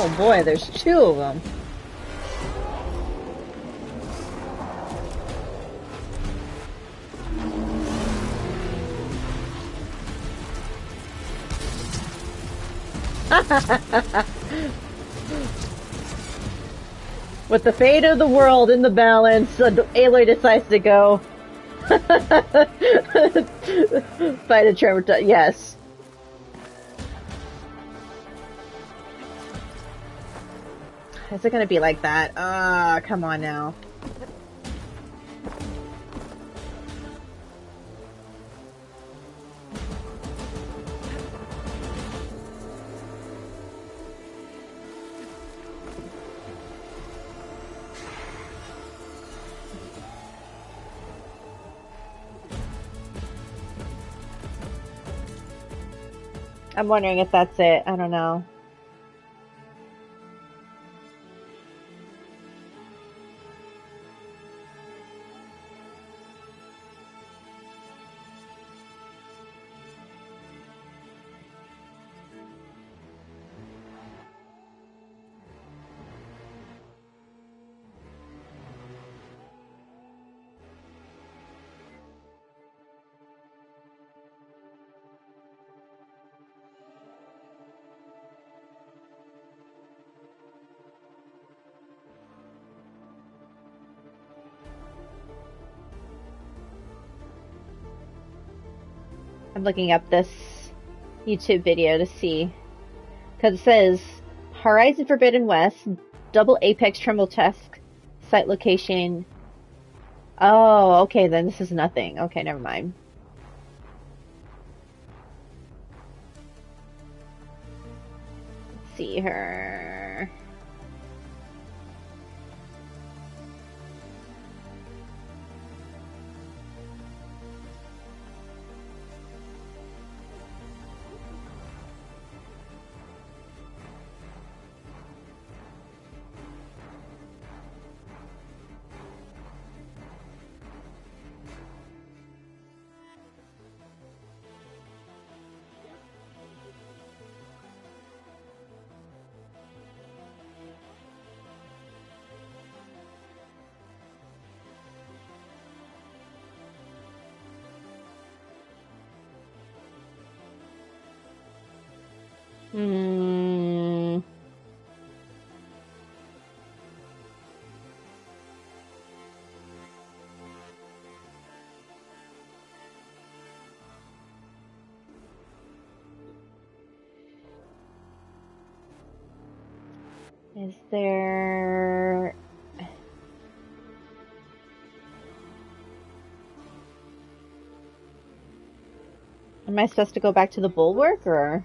Oh boy, there's two of them. With the fate of the world in the balance, Aloy decides to go fight a Trevor. Yes. Is it gonna be like that? Come on now. I'm wondering if that's it. I don't know. I'm looking up this YouTube video to see. Because it says, Horizon Forbidden West, double Apex Tremble Tusk, site location. Oh, okay, then this is nothing. Okay, never mind. Let's see her. Is there... Am I supposed to go back to the Bulwark, or...?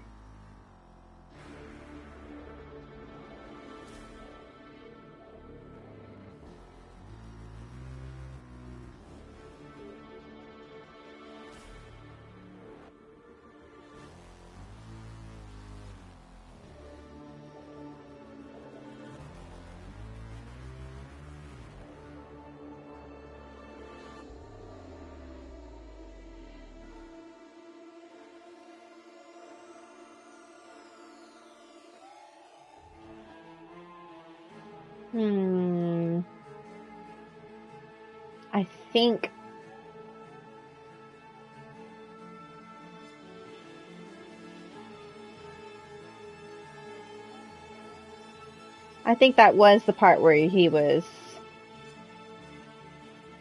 I think... I think that was the part where he was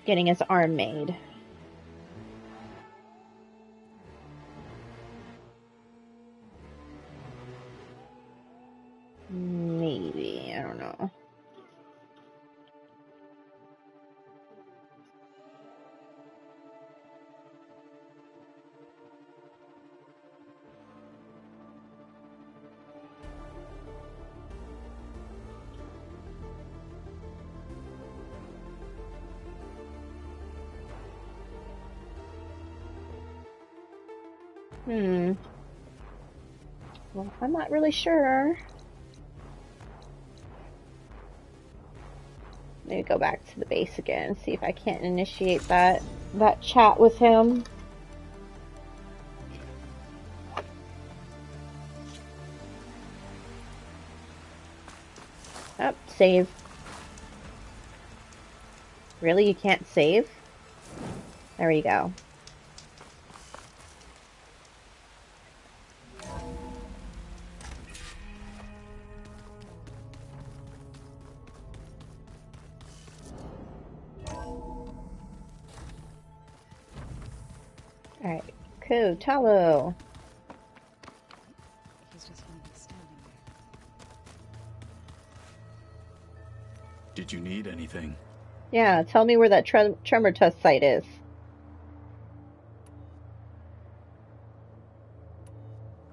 getting his arm made. Maybe, I don't know. Well, I'm not really sure. Maybe go back to the base again and see if I can't initiate that chat with him. save. Really? You can't save? There we go. Alright. Cool. Talo. He's just going to be standing there. Did you need anything? Yeah, tell me where that tremor test site is.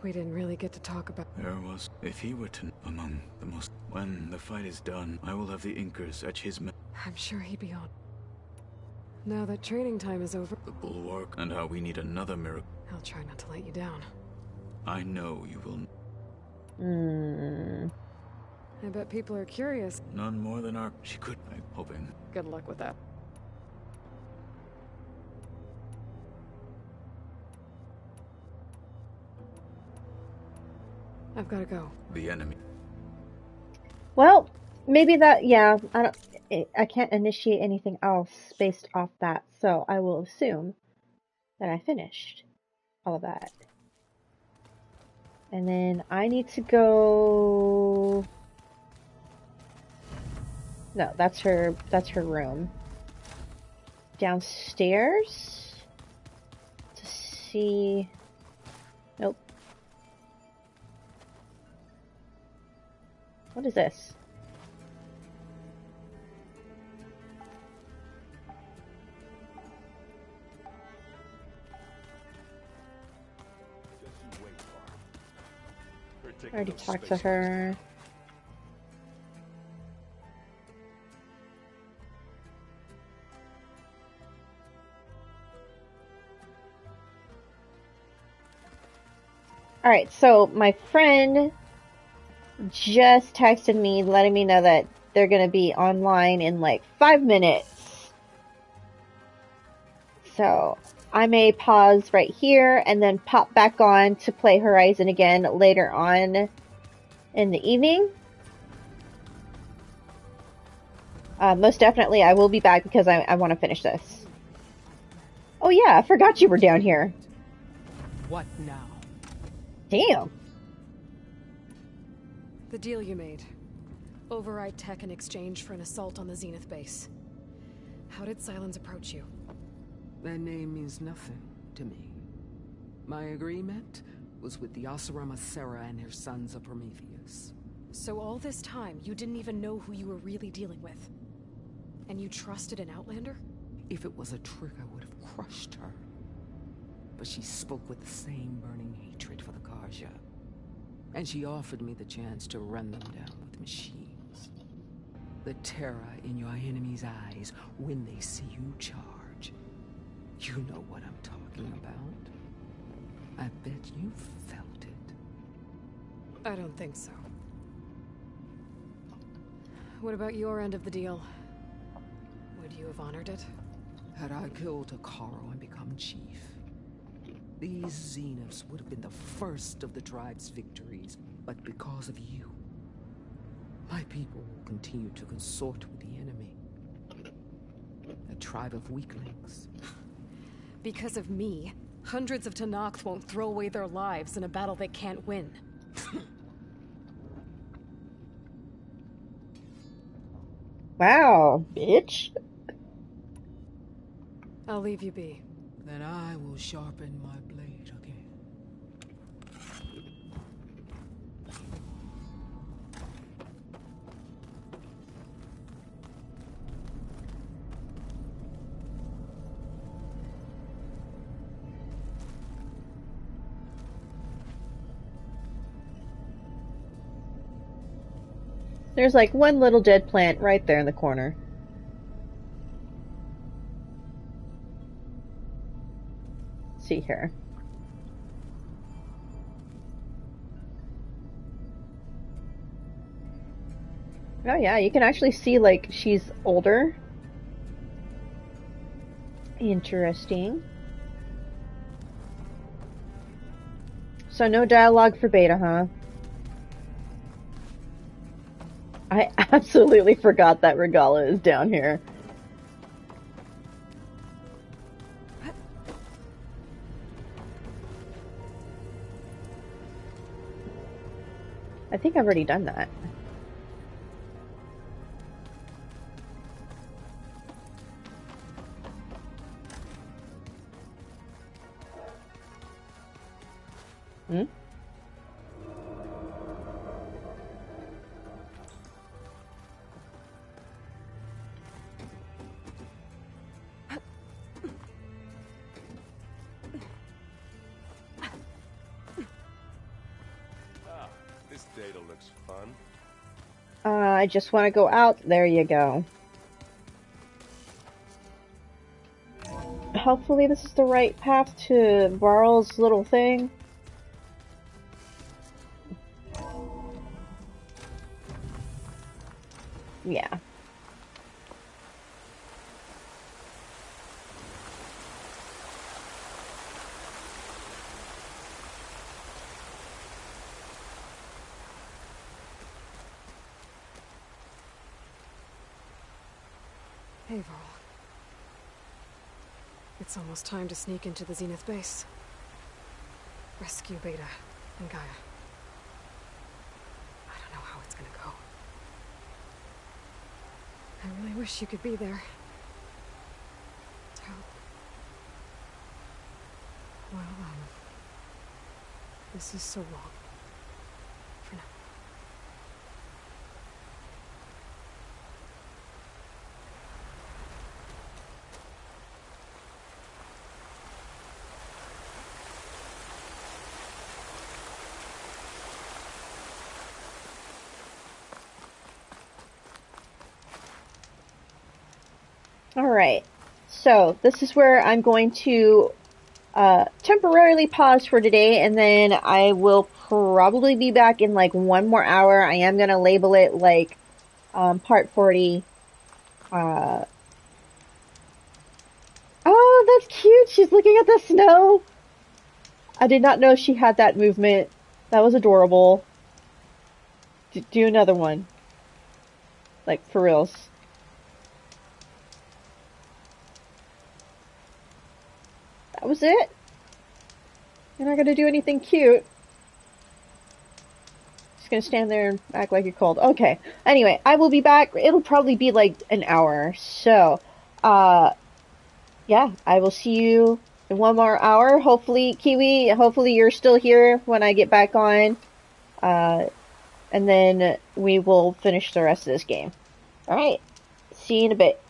We didn't really get to talk about... There was... If he were to... Among the most... When the fight is done, I will have the Inkers etch his... I'm sure he'd be on. Now that training time is over... The bulwark, and how we need another miracle. I'll try not to let you down. I know you will... I bet people are curious. None more than our... She could... I'm hoping. Good luck with that. I've gotta go. The enemy. Well, maybe that, yeah, I can't initiate anything else based off that, so I will assume that I finished all of that. And then I need to go... No, that's her room. Downstairs to see... Nope. What is this? I already talked to her. Alright, so my friend just texted me letting me know that they're going to be online in like 5 minutes. So I may pause right here and then pop back on to play Horizon again later on in the evening. Most definitely I will be back because I want to finish this. Oh yeah, I forgot you were down here. What now? Damn. The deal you made. Override tech in exchange for an assault on the Zenith base. How did Sylens approach you? Their name means nothing to me. My agreement was with the Oseram Sera and her sons of Prometheus. So all this time, you didn't even know who you were really dealing with? And you trusted an Outlander? If it was a trick, I would have crushed her. But she spoke with the same burning hatred for the Karja. And she offered me the chance to run them down with machines. The terror in your enemy's eyes when they see you charge. You know what I'm talking about. I bet you felt it. I don't think so. What about your end of the deal? Would you have honored it? Had I killed Hekarro and become chief, these Zeniths would have been the first of the tribe's victories, but because of you, my people will continue to consort with the enemy. A tribe of weaklings. Because of me, hundreds of Tenakth won't throw away their lives in a battle they can't win. Wow, bitch. I'll leave you be. Then I will sharpen my blade again. There's like one little dead plant right there in the corner. See here. Oh yeah, you can actually see like she's older. Interesting. So no dialogue for Beta, huh? I absolutely forgot that Regala is down here. I think I've already done that. Hmm? This data looks fun. I just want to go out. There you go. Hopefully this is the right path to Varl's little thing. Yeah. Hey, Varl. It's almost time to sneak into the Zenith base. Rescue Beta and Gaia. I don't know how it's gonna go. I really wish you could be there. To help. Well, this is so wrong. For now. Alright, so this is where I'm going to temporarily pause for today, and then I will probably be back in like 1 more hour. I am going to label it like part 40. Oh, that's cute! She's looking at the snow! I did not know she had that movement. That was adorable. Do another one. Like, for reals. That was it? You're not gonna do anything cute. Just gonna stand there and act like you're cold. Okay. Anyway, I will be back. It'll probably be like an hour. So, yeah, I will see you in 1 more hour. Hopefully, Kiwi, hopefully you're still here when I get back on. And then we will finish the rest of this game. Alright. See you in a bit.